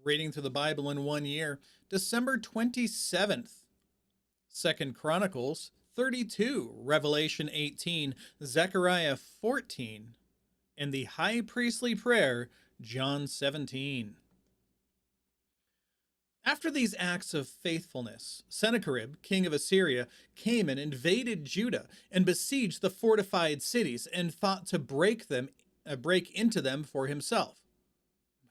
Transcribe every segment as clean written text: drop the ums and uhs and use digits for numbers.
Reading through the Bible in 1 year, December 27th, 2nd Chronicles 32, Revelation 18, Zechariah 14, and the high priestly prayer, John 17. After these acts of faithfulness, Sennacherib, king of Assyria, came and invaded Judah and besieged the fortified cities and fought to break into them for himself.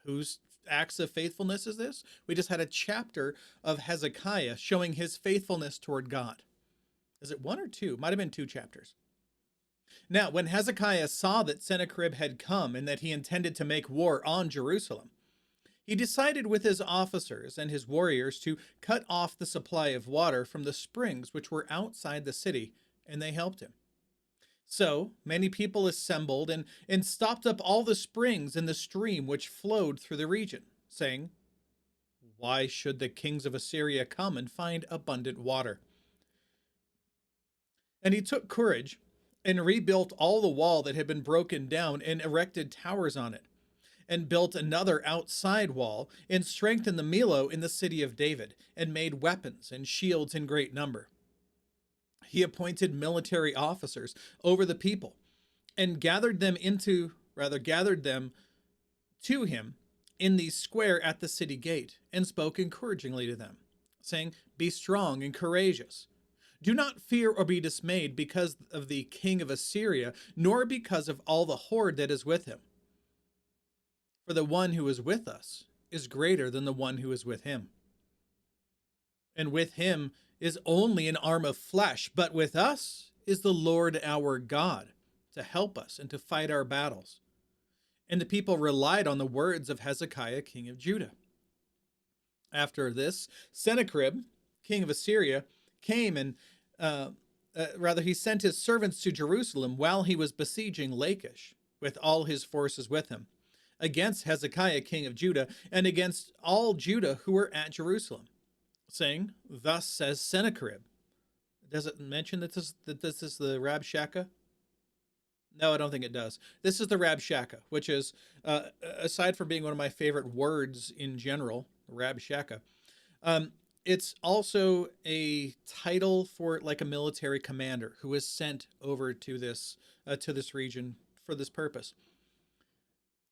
Whose acts of faithfulness is this? We just had a chapter of Hezekiah showing his faithfulness toward God. Is it one or two? Might have been two chapters. Now, when Hezekiah saw that Sennacherib had come and that he intended to make war on Jerusalem, he decided with his officers and his warriors to cut off the supply of water from the springs which were outside the city, and they helped him. So many people assembled and stopped up all the springs in the stream which flowed through the region, saying, "Why should the kings of Assyria come and find abundant water?" And he took courage and rebuilt all the wall that had been broken down and erected towers on it, and built another outside wall, and strengthened the Millo in the city of David, and made weapons and shields in great number. He appointed military officers over the people, and gathered them to him in the square at the city gate, and spoke encouragingly to them, saying, "Be strong and courageous. Do not fear or be dismayed because of the king of Assyria, nor because of all the horde that is with him. For the one who is with us is greater than the one who is with him. And with him is only an arm of flesh, but with us is the Lord our God to help us and to fight our battles." And the people relied on the words of Hezekiah, king of Judah. After this, Sennacherib, king of Assyria, came and he sent his servants to Jerusalem while he was besieging Lachish, with all his forces with him, against Hezekiah, king of Judah, and against all Judah who were at Jerusalem, saying, "Thus says Sennacherib." Does it mention that this is the Rabshakeh? No, I don't think it does. This is the Rabshakeh, which is, aside from being one of my favorite words in general, Rabshakeh, it's also a title for like a military commander who is sent over to this region for this purpose.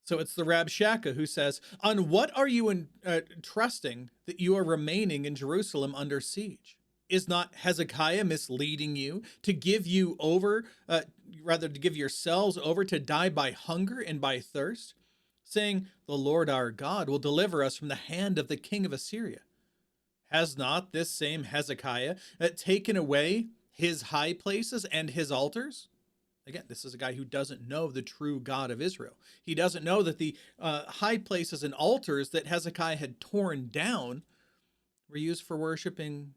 So it's the Rabshakeh who says, "On what are you trusting that you are remaining in Jerusalem under siege? Is not Hezekiah misleading you to give you over, to give yourselves over to die by hunger and by thirst, saying, 'The Lord our God will deliver us from the hand of the king of Assyria'? Has not this same Hezekiah taken away his high places and his altars?" Again, this is a guy who doesn't know the true God of Israel. He doesn't know that the high places and altars that Hezekiah had torn down were used for worshiping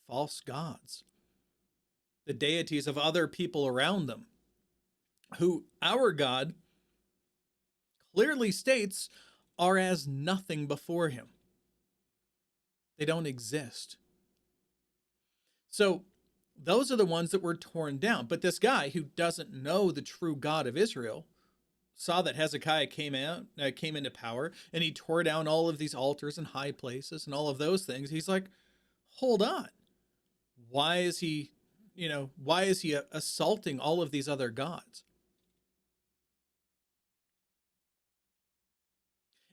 false gods, the deities of other people around them, who our God clearly states are as nothing before him. They don't exist. So those are the ones that were torn down. But this guy who doesn't know the true God of Israel saw that Hezekiah came into power, and he tore down all of these altars and high places and all of those things. He's like, hold on. Why is he assaulting all of these other gods?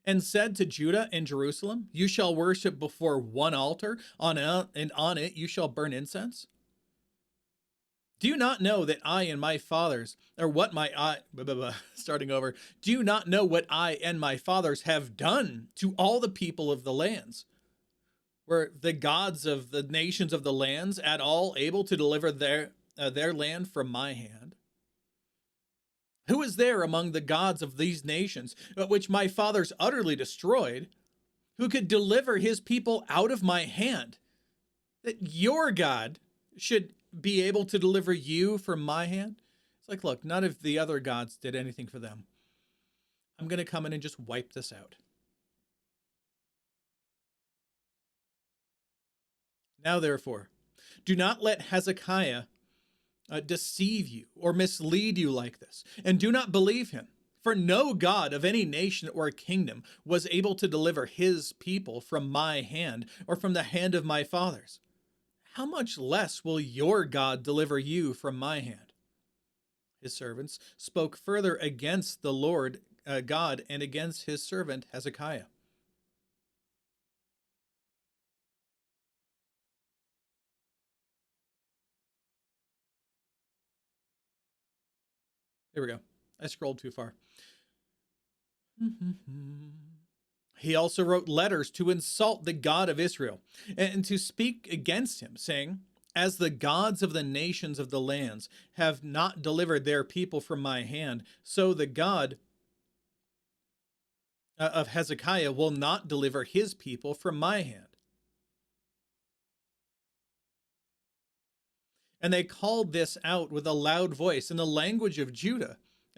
And said to Judah and Jerusalem, "You shall worship before one altar, and on it you shall burn incense. Do you not know that I and my fathers, or what my I, starting over, do you not know what I and my fathers have done to all the people of the lands? Were the gods of the nations of the lands at all able to deliver their land from my hand? Who is there among the gods of these nations, which my fathers utterly destroyed, who could deliver his people out of my hand, that your God should be able to deliver you from my hand?" It's like, look, none of the other gods did anything for them. I'm going to come in and just wipe this out. Now, therefore, do not let Hezekiah deceive you or mislead you like this, and do not believe him. For no God of any nation or kingdom was able to deliver his people from my hand or from the hand of my fathers. How much less will your God deliver you from my hand? His servants spoke further against the Lord God and against his servant Hezekiah. There we go. I scrolled too far. He also wrote letters to insult the God of Israel and to speak against him, saying, as the gods of the nations of the lands have not delivered their people from my hand, so the God of Hezekiah will not deliver his people from my hand. And they called this out with a loud voice in the language of Judah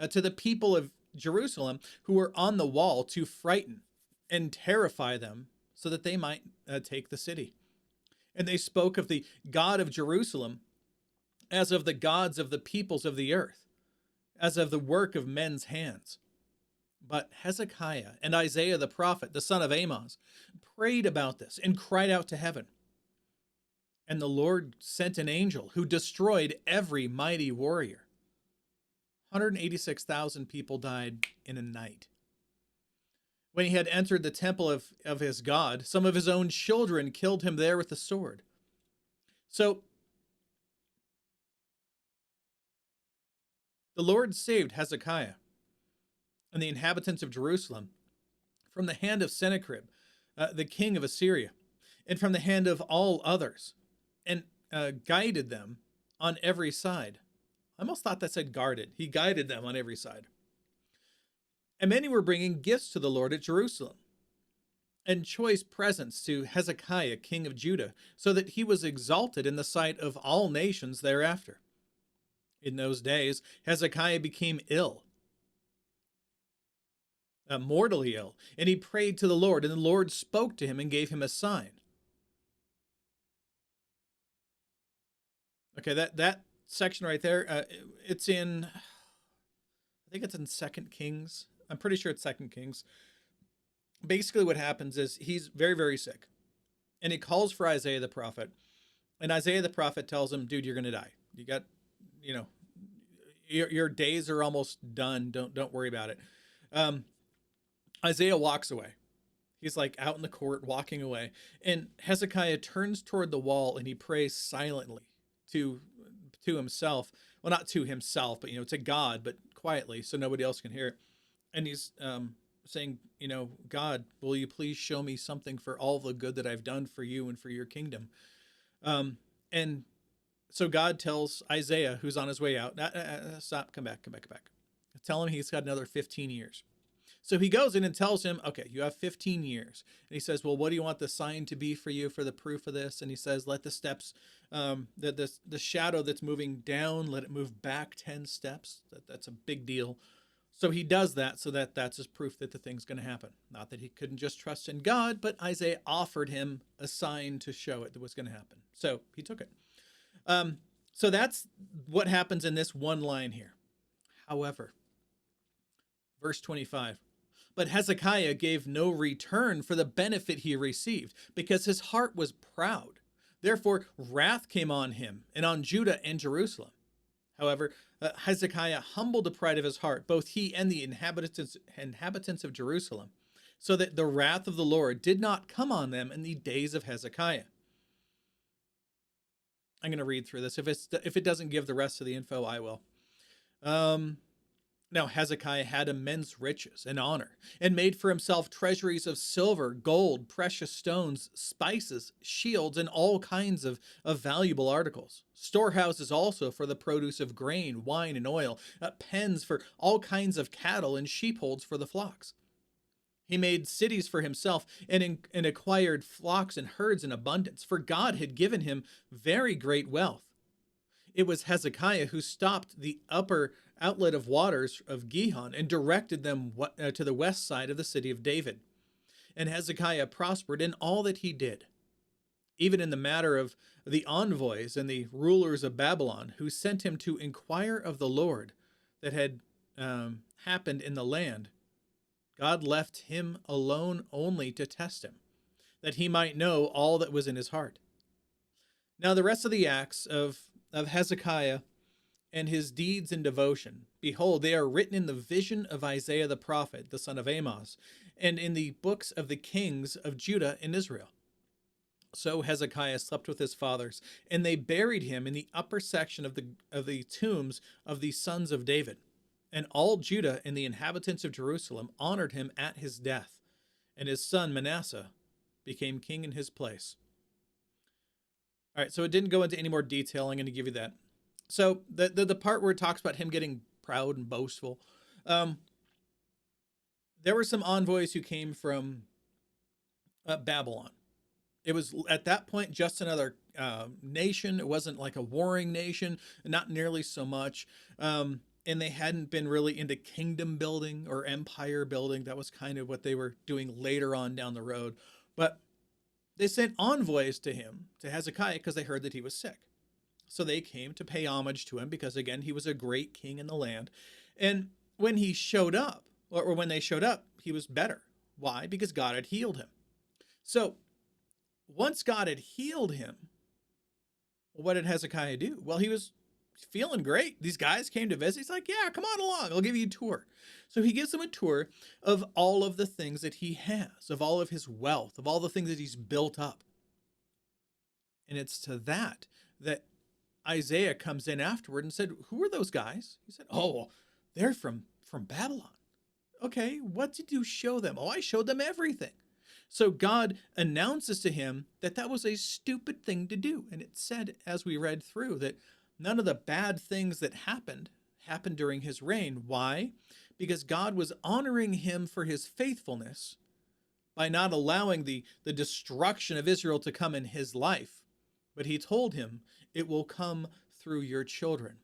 to the people of Jerusalem who were on the wall to frighten and terrify them so that they might take the city. And they spoke of the God of Jerusalem as of the gods of the peoples of the earth, as of the work of men's hands. But Hezekiah and Isaiah the prophet, the son of Amoz, prayed about this and cried out to heaven. And the Lord sent an angel who destroyed every mighty warrior. 186,000 people died in a night. When he had entered the temple of his God, some of his own children killed him there with the sword. So the Lord saved Hezekiah and the inhabitants of Jerusalem from the hand of Sennacherib, the king of Assyria, and from the hand of all others, and guided them on every side. I almost thought that said guarded. He guided them on every side. And many were bringing gifts to the Lord at Jerusalem, and choice presents to Hezekiah, king of Judah, so that he was exalted in the sight of all nations thereafter. In those days, Hezekiah became ill, mortally ill, and he prayed to the Lord, and the Lord spoke to him and gave him a sign. Okay, that section right there, it's in, I think it's in 2 Kings. I'm pretty sure it's 2 Kings. Basically what happens is he's very, very sick, and he calls for Isaiah the prophet, and Isaiah the prophet tells him, dude, you're going to die. You got, you know, your days are almost done. Don't worry about it. Isaiah walks away. He's like out in the court walking away, and Hezekiah turns toward the wall and he prays silently to himself. Well, not to himself, but to God, but quietly so nobody else can hear it. And he's saying, God, will you please show me something for all the good that I've done for you and for your kingdom? And so God tells Isaiah, who's on his way out, stop, come back. Tell him he's got another 15 years. So he goes in and tells him, okay, you have 15 years. And he says, well, what do you want the sign to be for you for the proof of this? And he says, let the steps, the shadow that's moving down, let it move back 10 steps. That's a big deal. So he does that so that's his proof that the thing's going to happen. Not that he couldn't just trust in God, but Isaiah offered him a sign to show it that was going to happen. So he took it. So that's what happens in this one line here. However, verse 25, but Hezekiah gave no return for the benefit he received, because his heart was proud. Therefore, wrath came on him and on Judah and Jerusalem. However, Hezekiah humbled the pride of his heart, both he and the inhabitants of Jerusalem, so that the wrath of the Lord did not come on them in the days of Hezekiah. I'm going to read through this. If it doesn't give the rest of the info, I will. Now Hezekiah had immense riches and honor, and made for himself treasuries of silver, gold, precious stones, spices, shields, and all kinds of valuable articles. Storehouses also for the produce of grain, wine, and oil, pens for all kinds of cattle, and sheepfolds for the flocks. He made cities for himself and acquired flocks and herds in abundance, for God had given him very great wealth. It was Hezekiah who stopped the upper outlet of waters of Gihon and directed them to the west side of the city of David. And Hezekiah prospered in all that he did, even in the matter of the envoys and the rulers of Babylon, who sent him to inquire of the Lord that had happened in the land, God left him alone only to test him, that he might know all that was in his heart. Now, the rest of the acts of Hezekiah and his deeds and devotion, behold, they are written in the vision of Isaiah the prophet, the son of Amos, and in the books of the kings of Judah and Israel. So Hezekiah slept with his fathers, and they buried him in the upper section of the tombs of the sons of David. And all Judah and the inhabitants of Jerusalem honored him at his death, and his son Manasseh became king in his place. All right, so it didn't go into any more detail. I'm going to give you that. So the part where it talks about him getting proud and boastful, there were some envoys who came from Babylon. It was at that point just another nation. It wasn't like a warring nation, not nearly so much. And they hadn't been really into kingdom building or empire building. That was kind of what they were doing later on down the road. But they sent envoys to him, to Hezekiah, because they heard that he was sick. So they came to pay homage to him because, again, he was a great king in the land. And when he showed up, or when they showed up, he was better. Why? Because God had healed him. So once God had healed him, what did Hezekiah do? Well, he was feeling great. These guys came to visit. He's like, yeah, come on along. I'll give you a tour. So he gives them a tour of all of the things that he has, of all of his wealth, of all the things that he's built up. And it's to that Isaiah comes in afterward and said, who are those guys? He said, oh, they're from Babylon. Okay, what did you show them? Oh, I showed them everything. So God announces to him that that was a stupid thing to do. And it said, as we read through, that none of the bad things that happened during his reign. Why? Because God was honoring him for his faithfulness by not allowing the destruction of Israel to come in his life. But he told him, it will come through your children.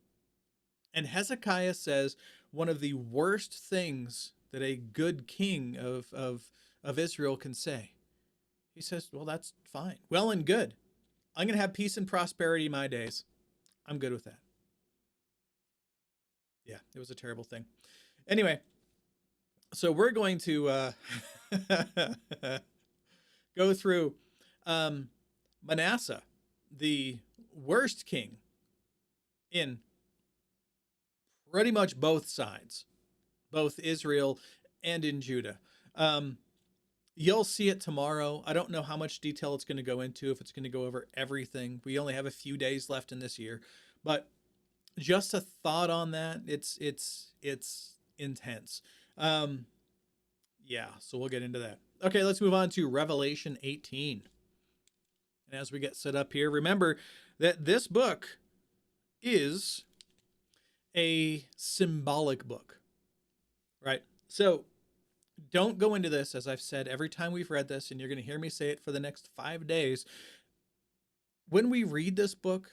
And Hezekiah says one of the worst things that a good king of Israel can say. He says, well, that's fine. Well and good. I'm going to have peace and prosperity in my days. I'm good with that. Yeah, it was a terrible thing. Anyway, so we're going to go through Manasseh, the worst king in pretty much both sides, both Israel and in Judah. You'll see it tomorrow. I don't know how much detail it's going to go into, if it's going to go over everything. We only have a few days left in this year, but just a thought on that. It's intense. Yeah, so we'll get into that. Okay, let's move on to Revelation 18. And as we get set up here, remember that this book is a symbolic book, right? So don't go into this, as I've said every time we've read this, and you're going to hear me say it for the next 5 days. When we read this book,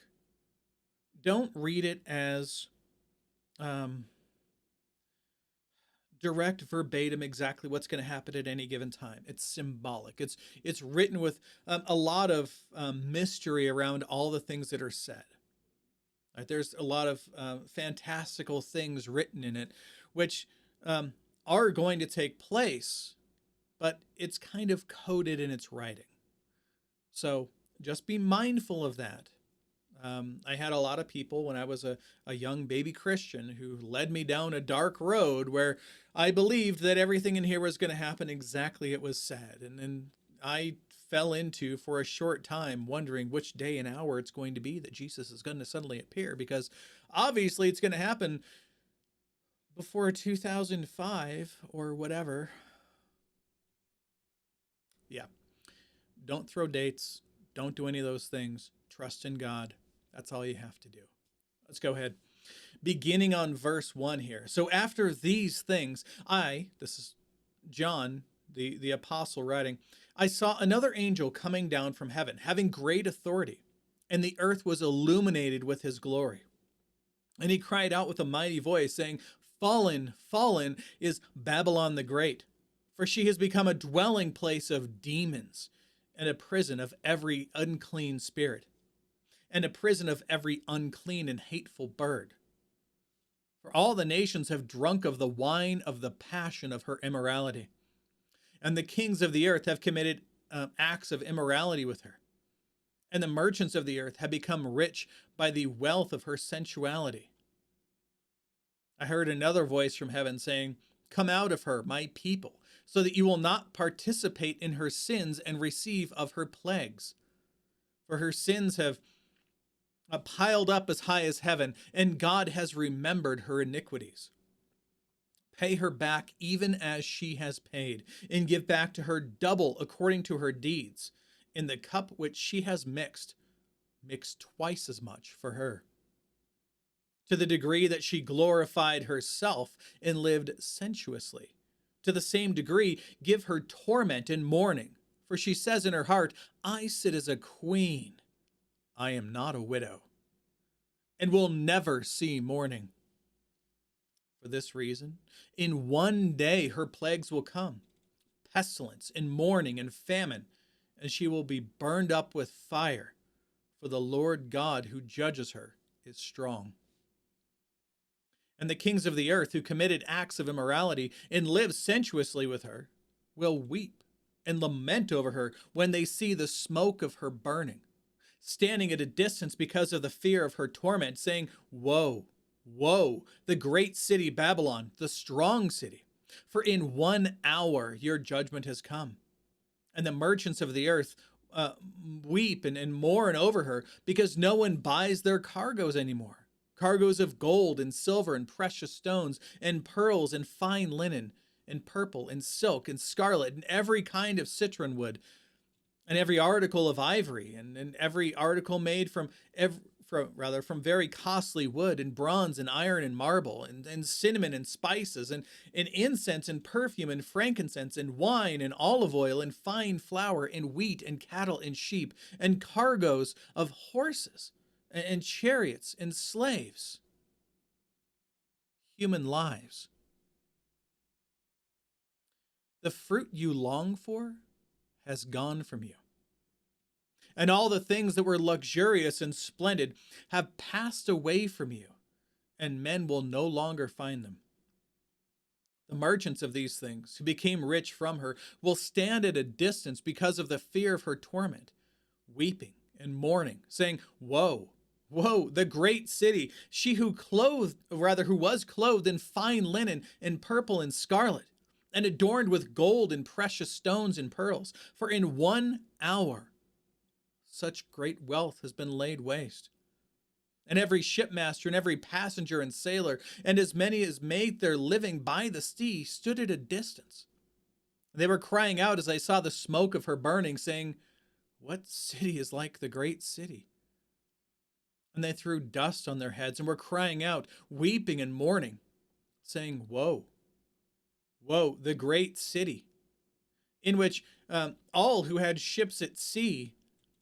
don't read it as direct verbatim exactly what's going to happen at any given time. It's symbolic. It's written with a lot of mystery around all the things that are said. Right? There's a lot of fantastical things written in it, which are going to take place, but it's kind of coded in its writing. So just be mindful of that. I had a lot of people when I was a young baby Christian who led me down a dark road where I believed that everything in here was going to happen exactly as it was said. And then I fell into, for a short time, wondering which day and hour it's going to be that Jesus is going to suddenly appear, because obviously it's going to happen before 2005 or whatever. Yeah. Don't throw dates. Don't do any of those things. Trust in God. That's all you have to do. Let's go ahead. Beginning on verse 1 here. So after these things, this is John, the apostle writing, I saw another angel coming down from heaven, having great authority, and the earth was illuminated with his glory. And he cried out with a mighty voice, saying, Fallen, fallen is Babylon the Great, for she has become a dwelling place of demons and a prison of every unclean spirit, and a prison of every unclean and hateful bird. For all the nations have drunk of the wine of the passion of her immorality. And the kings of the earth have committed acts of immorality with her. And the merchants of the earth have become rich by the wealth of her sensuality. I heard another voice from heaven saying, "Come out of her, my people, so that you will not participate in her sins and receive of her plagues. For her sins have piled up as high as heaven, and God has remembered her iniquities. Pay her back even as she has paid, and give back to her double according to her deeds. In the cup which she has mixed, mix twice as much for her. To the degree that she glorified herself and lived sensuously, to the same degree give her torment and mourning. For she says in her heart, I sit as a queen, I am not a widow, and will never see mourning. For this reason, in one day her plagues will come, pestilence and mourning and famine, and she will be burned up with fire, for the Lord God who judges her is strong. And the kings of the earth who committed acts of immorality and live sensuously with her will weep and lament over her when they see the smoke of her burning, standing at a distance because of the fear of her torment, saying, Woe, woe, the great city Babylon, the strong city, for in 1 hour your judgment has come. And the merchants of the earth weep and mourn over her because no one buys their cargoes anymore. Cargoes of gold and silver and precious stones and pearls and fine linen and purple and silk and scarlet and every kind of citron wood and every article of ivory and every article made from very costly wood and bronze and iron and marble and cinnamon and spices and incense and perfume and frankincense and wine and olive oil and fine flour and wheat and cattle and sheep and cargoes of horses and chariots and slaves, human lives. The fruit you long for has gone from you, and all the things that were luxurious and splendid have passed away from you, and men will no longer find them. The merchants of these things, who became rich from her, will stand at a distance because of the fear of her torment, weeping and mourning, saying, Woe, woe, the great city, she who was clothed in fine linen and purple and scarlet, and adorned with gold and precious stones and pearls. For in 1 hour such great wealth has been laid waste. And every shipmaster and every passenger and sailor, and as many as made their living by the sea, stood at a distance. They were crying out as I saw the smoke of her burning, saying, What city is like the great city? And they threw dust on their heads and were crying out, weeping and mourning, saying, Woe, woe, the great city, in which all who had ships at sea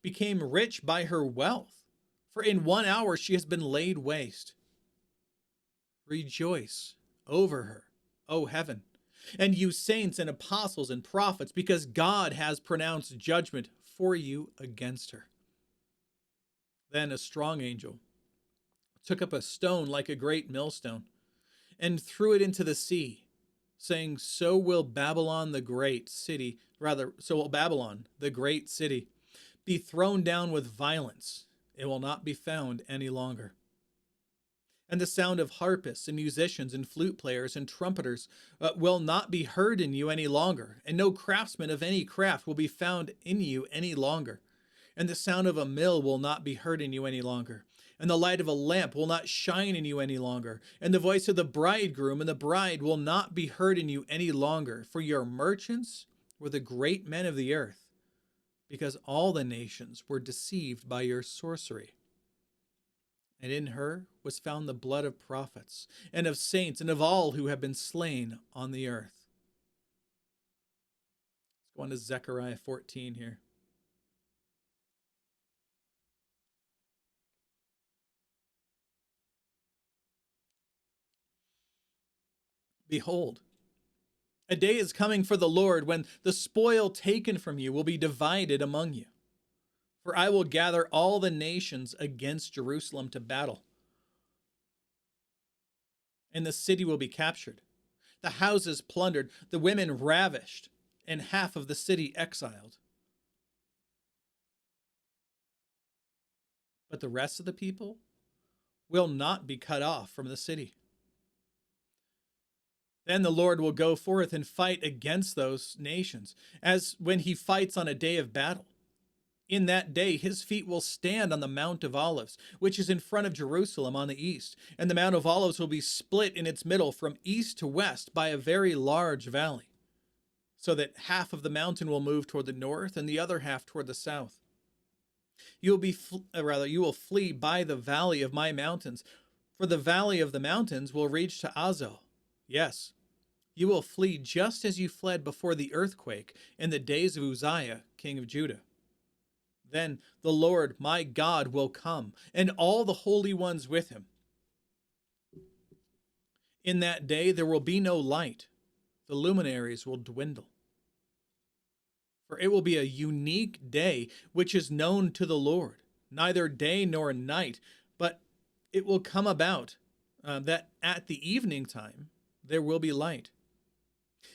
became rich by her wealth. For in 1 hour she has been laid waste. Rejoice over her, O heaven, and you saints and apostles and prophets, because God has pronounced judgment for you against her. Then a strong angel took up a stone like a great millstone and threw it into the sea, saying, So will Babylon the great city, be thrown down with violence. It will not be found any longer. And the sound of harpists and musicians and flute players and trumpeters will not be heard in you any longer, and no craftsman of any craft will be found in you any longer. And the sound of a mill will not be heard in you any longer, and the light of a lamp will not shine in you any longer, and the voice of the bridegroom and the bride will not be heard in you any longer, for your merchants were the great men of the earth, because all the nations were deceived by your sorcery. And in her was found the blood of prophets, and of saints, and of all who have been slain on the earth. Let's go on to Zechariah 14 here. Behold, a day is coming for the Lord when the spoil taken from you will be divided among you. For I will gather all the nations against Jerusalem to battle. and the city will be captured, the houses plundered, the women ravished, and half of the city exiled. But the rest of the people will not be cut off from the city. Then the Lord will go forth and fight against those nations, as when he fights on a day of battle. In that day, his feet will stand on the Mount of Olives, which is in front of Jerusalem on the east, and the Mount of Olives will be split in its middle from east to west by a very large valley, so that half of the mountain will move toward the north and the other half toward the south. You will flee by the valley of my mountains, for the valley of the mountains will reach to Azel. Yes, you will flee just as you fled before the earthquake in the days of Uzziah, king of Judah. Then the Lord my God will come, and all the holy ones with him. In that day there will be no light. The luminaries will dwindle. For it will be a unique day which is known to the Lord, neither day nor night, but it will come about that at the evening time there will be light.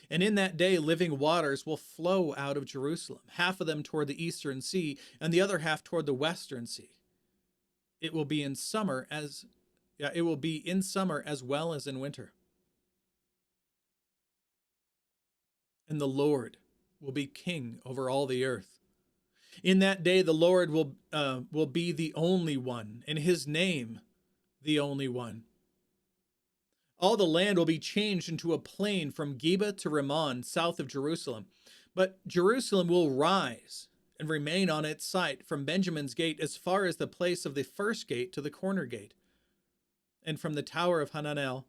And in that day living waters will flow out of Jerusalem, half of them toward the eastern sea, and the other half toward the western sea. It will be in summer as well as in winter. And the Lord will be king over all the earth. In that day the Lord will be the only one, and his name the only one. All the land will be changed into a plain from Geba to Rimmon, south of Jerusalem. But Jerusalem will rise and remain on its site from Benjamin's gate as far as the place of the first gate to the corner gate, and from the tower of Hananel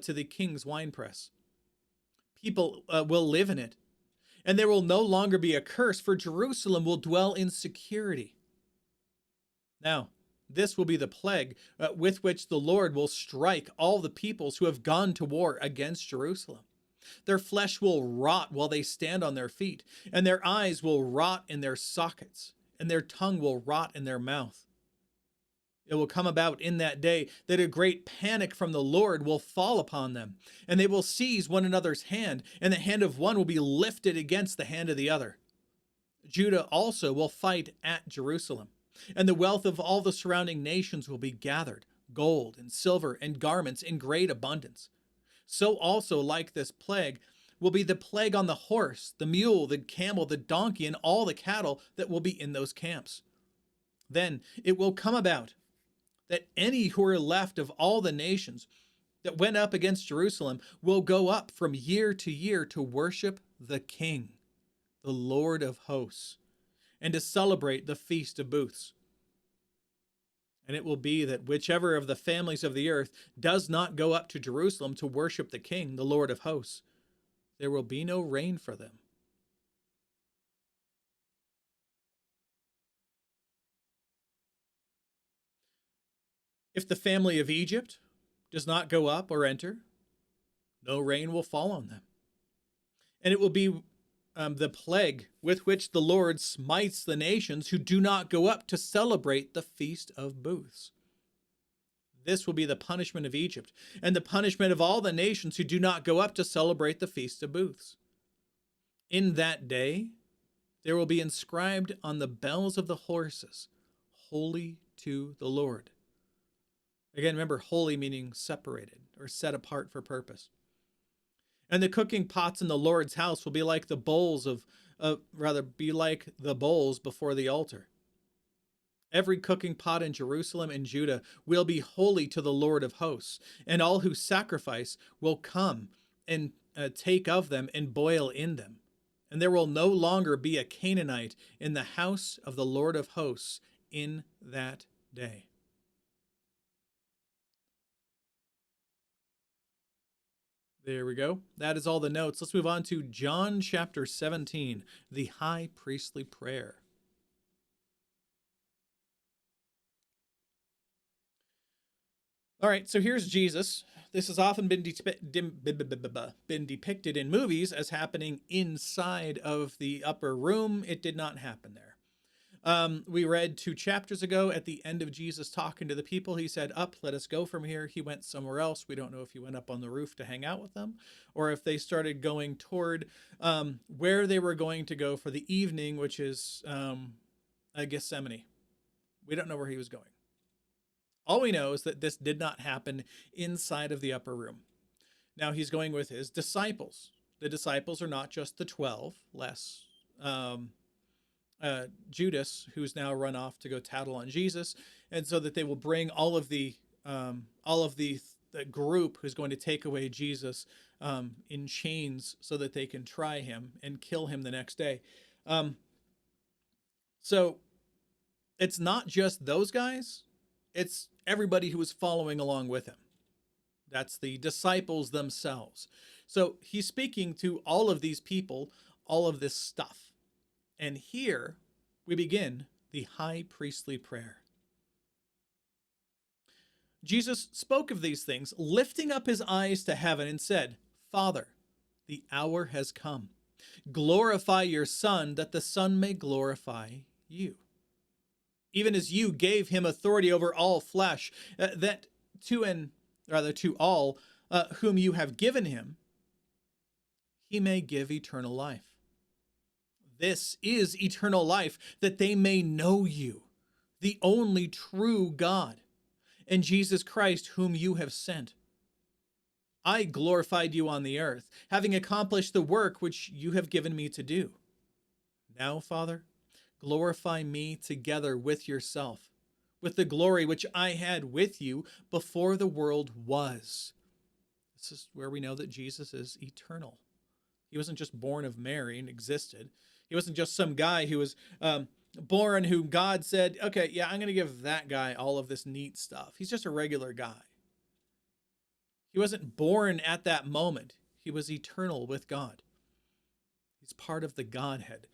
to the king's winepress. People will live in it, and there will no longer be a curse, for Jerusalem will dwell in security. Now, this will be the plague with which the Lord will strike all the peoples who have gone to war against Jerusalem. Their flesh will rot while they stand on their feet, and their eyes will rot in their sockets, and their tongue will rot in their mouth. It will come about in that day that a great panic from the Lord will fall upon them, and they will seize one another's hand, and the hand of one will be lifted against the hand of the other. Judah also will fight at Jerusalem, and the wealth of all the surrounding nations will be gathered, gold and silver and garments in great abundance. So also, like this plague, will be the plague on the horse, the mule, the camel, the donkey, and all the cattle that will be in those camps. Then it will come about that any who are left of all the nations that went up against Jerusalem will go up from year to year to worship the King, the Lord of hosts, and to celebrate the Feast of Booths. And it will be that whichever of the families of the earth does not go up to Jerusalem to worship the King, the Lord of hosts, there will be no rain for them. If the family of Egypt does not go up or enter, no rain will fall on them. And it will be the plague with which the Lord smites the nations who do not go up to celebrate the Feast of Booths. This will be the punishment of Egypt, and the punishment of all the nations who do not go up to celebrate the Feast of Booths. In that day, there will be inscribed on the bells of the horses, Holy to the Lord. Again, remember, holy meaning separated or set apart for purpose. And the cooking pots in the Lord's house will be like the bowls before the altar. Every cooking pot in Jerusalem and Judah will be holy to the Lord of hosts, and all who sacrifice will come and take of them and boil in them. And there will no longer be a Canaanite in the house of the Lord of hosts in that day. There we go. That is all the notes. Let's move on to John chapter 17, the high priestly prayer. All right, so here's Jesus. This has often been depicted in movies as happening inside of the upper room. It did not happen there. We read 2 chapters ago at the end of Jesus talking to the people, he said, "Up, let us go from here." He went somewhere else. We don't know if he went up on the roof to hang out with them or if they started going toward where they were going to go for the evening, which is Gethsemane. We don't know where he was going. All we know is that this did not happen inside of the upper room. Now he's going with his disciples. The disciples are not just the 12, less Judas, who's now run off to go tattle on Jesus, and so that they will bring all of the group who's going to take away Jesus in chains so that they can try him and kill him the next day. So it's not just those guys, it's everybody who was following along with him. That's the disciples themselves. So he's speaking to all of these people, all of this stuff. And here we begin the high priestly prayer. Jesus spoke of these things, lifting up his eyes to heaven and said, "Father, the hour has come. Glorify your Son, that the Son may glorify you. Even as you gave him authority over all flesh, that to all whom you have given him, he may give eternal life. This is eternal life, that they may know you, the only true God, and Jesus Christ, whom you have sent. I glorified you on the earth, having accomplished the work which you have given me to do. Now, Father, glorify me together with yourself, with the glory which I had with you before the world was." This is where we know that Jesus is eternal. He wasn't just born of Mary and existed. He wasn't just some guy who was born who God said, "Okay, yeah, I'm going to give that guy all of this neat stuff." He's just a regular guy. He wasn't born at that moment. He was eternal with God. He's part of the Godhead.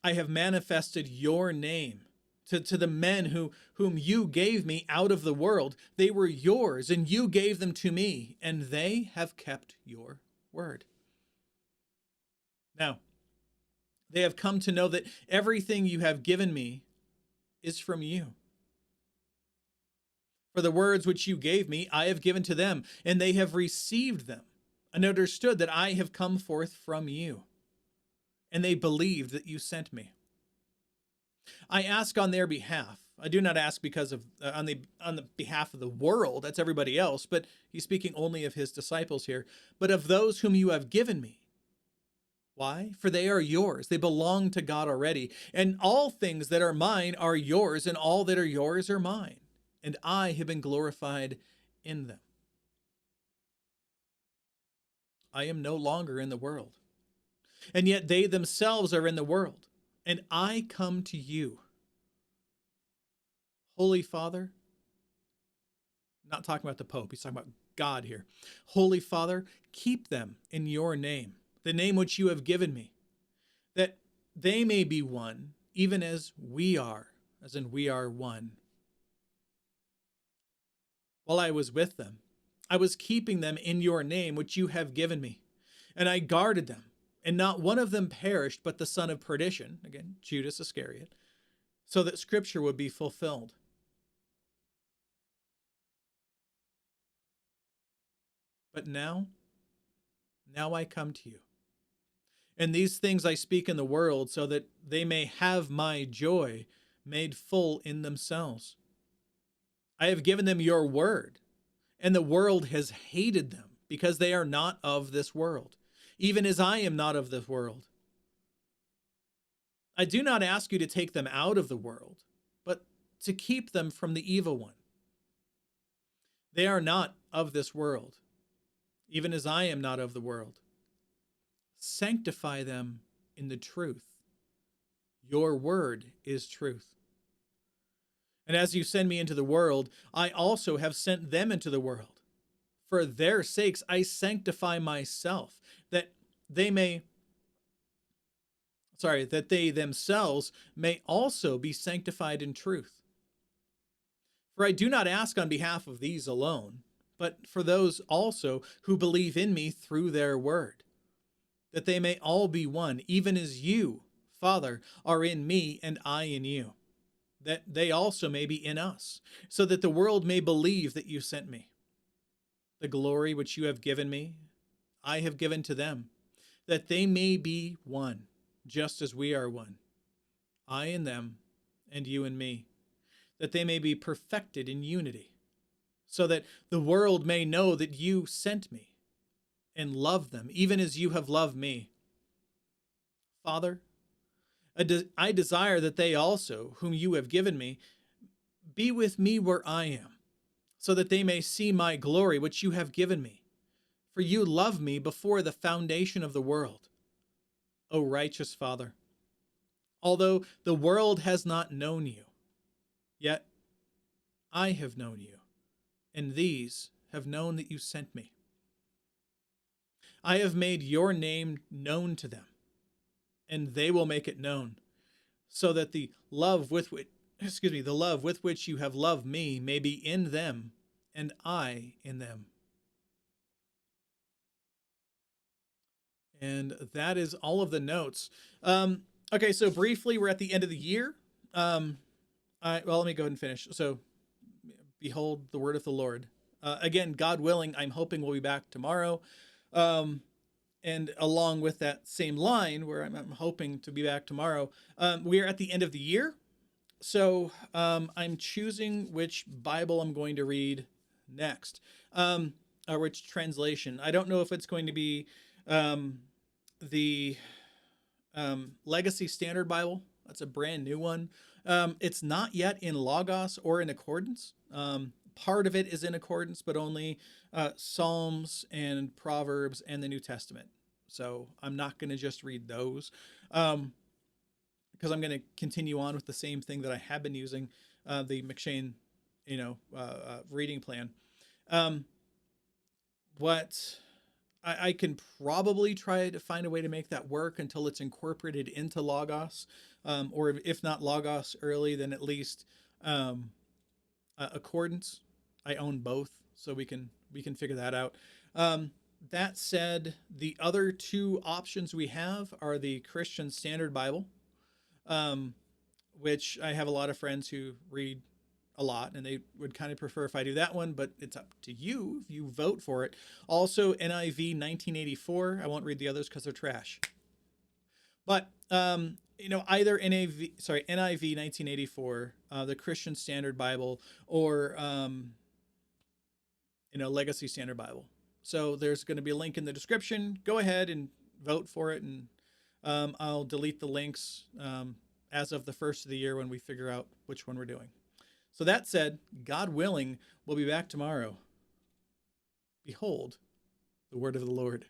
I have manifested your name to the men whom you gave me out of the world. They were yours, and you gave them to me, and they have kept your word. Now, they have come to know that everything you have given me is from you. For the words which you gave me, I have given to them, and they have received them, and understood that I have come forth from you, and they believed that you sent me. I ask on their behalf. I do not ask because of on the behalf of the world. That's everybody else. But he's speaking only of his disciples here. But of those whom you have given me. Why? For they are yours. They belong to God already. And all things that are mine are yours, and all that are yours are mine. And I have been glorified in them. I am no longer in the world, and yet they themselves are in the world, and I come to you. Holy Father, not talking about the Pope, he's talking about God here. Holy Father, keep them in your name, the name which you have given me, that they may be one, even as we are, as in we are one. While I was with them, I was keeping them in your name, which you have given me, and I guarded them, and not one of them perished, but the son of perdition, again, Judas Iscariot, so that scripture would be fulfilled. But now I come to you. And these things I speak in the world, so that they may have my joy made full in themselves. I have given them your word, and the world has hated them, because they are not of this world, even as I am not of this world. I do not ask you to take them out of the world, but to keep them from the evil one. They are not of this world, even as I am not of the world. Sanctify them in the truth. Your word is truth. And as you send me into the world, I also have sent them into the world. For their sakes I sanctify myself, that they themselves may also be sanctified in truth. For I do not ask on behalf of these alone, but for those also who believe in me through their word, that they may all be one, even as you, Father, are in me and I in you, that they also may be in us, so that the world may believe that you sent me. The glory which you have given me, I have given to them, that they may be one, just as we are one, I in them and you in me, that they may be perfected in unity, so that the world may know that you sent me and love them, even as you have loved me. Father, I desire that they also, whom you have given me, be with me where I am, so that they may see my glory which you have given me. For you loved me before the foundation of the world. O righteous Father, although the world has not known you, yet I have known you, and these have known that you sent me. I have made your name known to them, and they will make it known, so that the love with which you have loved me may be in them, and I in them. And that is all of the notes. Okay, so briefly, we're at the end of the year. Let me go ahead and finish. So, behold the word of the Lord. Again, God willing, I'm hoping we'll be back tomorrow. And along with that same line, where I'm hoping to be back tomorrow, we are at the end of the year. So I'm choosing which Bible I'm going to read next, or which translation. I don't know if it's going to be the Legacy Standard Bible. That's a brand new one. It's not yet in Logos or in Accordance. Part of it is in Accordance, but only Psalms and Proverbs and the New Testament. So I'm not going to just read those, because I'm going to continue on with the same thing that I have been using, the McShane, reading plan. What I can probably try to find a way to make that work until it's incorporated into Logos, or if not Logos early, then at least Accordance. I own both, so we can figure that out. That said, the other two options we have are the Christian Standard Bible, which I have a lot of friends who read a lot, and they would kind of prefer if I do that one, but it's up to you if you vote for it. Also, NIV 1984. I won't read the others because they're trash. But either NIV 1984, the Christian Standard Bible, or Legacy Standard Bible. So there's going to be a link in the description. Go ahead and vote for it, and I'll delete the links as of the first of the year when we figure out which one we're doing. So that said, God willing, we'll be back tomorrow. Behold the word of the Lord.